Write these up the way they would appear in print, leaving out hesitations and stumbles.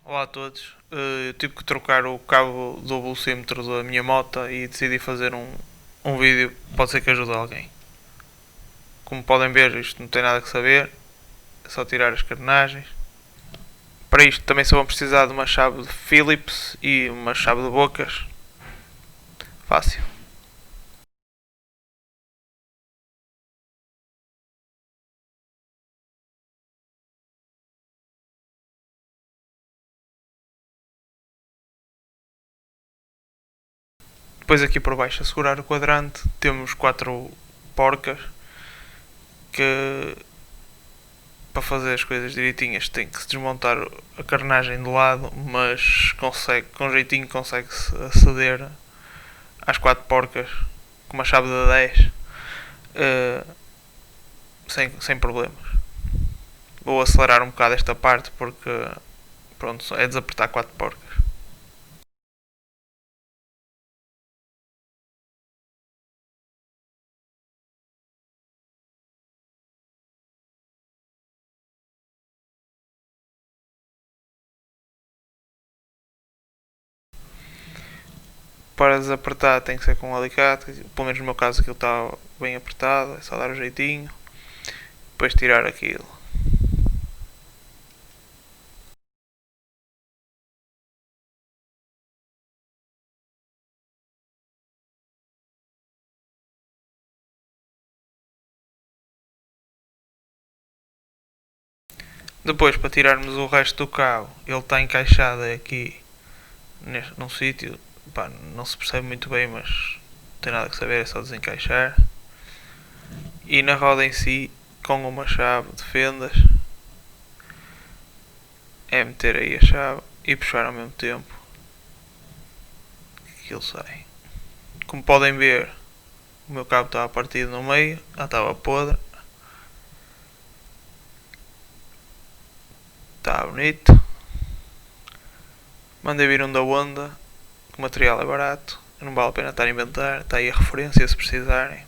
Olá a todos. Eu tive que trocar o cabo do velocímetro da minha moto e decidi fazer um vídeo. Pode ser que ajude alguém. Como podem ver, isto não tem nada que saber. É só tirar as carenagens. Para isto também só vão precisar de uma chave de Phillips e uma chave de bocas. Fácil. Depois aqui por baixo a segurar o quadrante temos quatro porcas que para fazer as coisas direitinhas tem que se desmontar a carnagem de lado, mas consegue, com jeitinho consegue-se aceder às quatro porcas com uma chave de 10 sem problemas. Vou acelerar um bocado esta parte porque pronto, é desapertar quatro porcas. Para desapertar tem que ser com um alicate, pelo menos no meu caso aquilo está bem apertado, é só dar o um jeitinho, depois tirar aquilo. Depois para tirarmos o resto do cabo, ele está encaixado aqui num sítio, pá, não se percebe muito bem, mas não tem nada que saber, é só desencaixar. E na roda em si, com uma chave de fendas, é meter aí a chave e puxar ao mesmo tempo que ele sai. Como podem ver, o meu cabo estava partido no meio, já estava podre, está bonito. Mandei vir um da Honda, o material é barato, não vale a pena estar a inventar, está aí a referência se precisarem.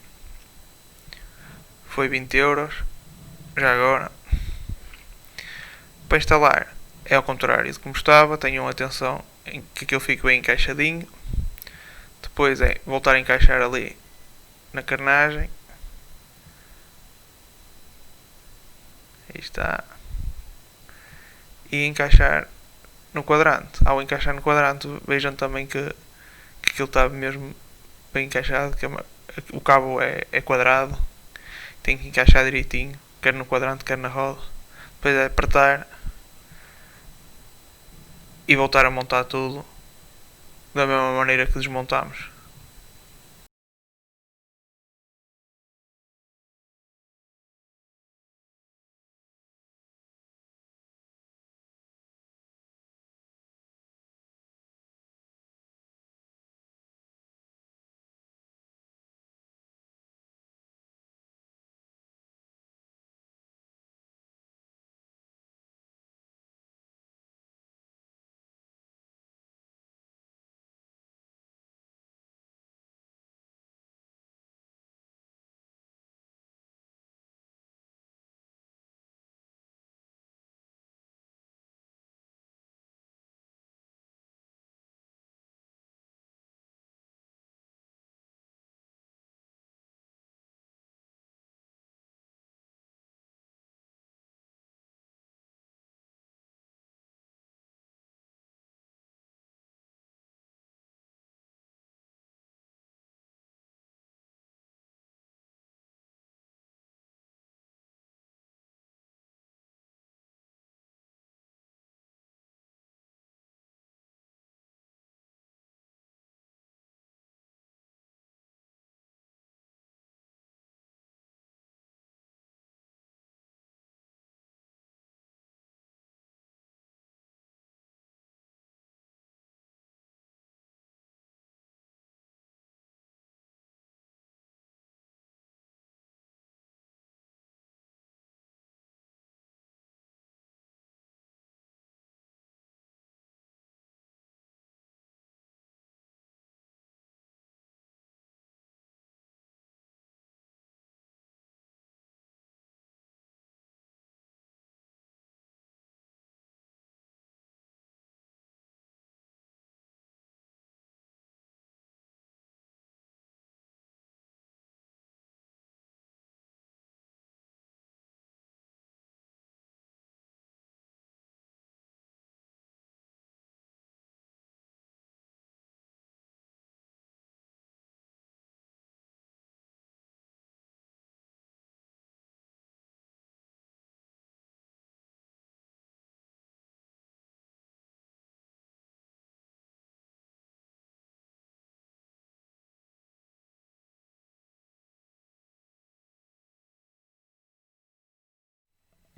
Foi 20 euros, já agora. Para instalar é ao contrário de como estava, tenham atenção em que aquilo fique bem encaixadinho. Depois é voltar a encaixar ali na carnagem. Aí está. E encaixar no quadrante. Ao encaixar no quadrante, vejam também que aquilo está mesmo bem encaixado, que o cabo é quadrado, tem que encaixar direitinho, quer no quadrante, quer na roda. Depois é apertar e voltar a montar tudo da mesma maneira que desmontamos.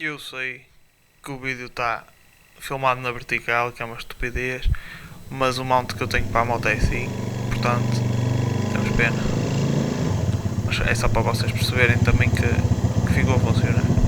Eu sei que o vídeo está filmado na vertical, que é uma estupidez, mas o mount que eu tenho para a moto é assim, portanto, temos pena. Mas é só para vocês perceberem também que ficou a funcionar.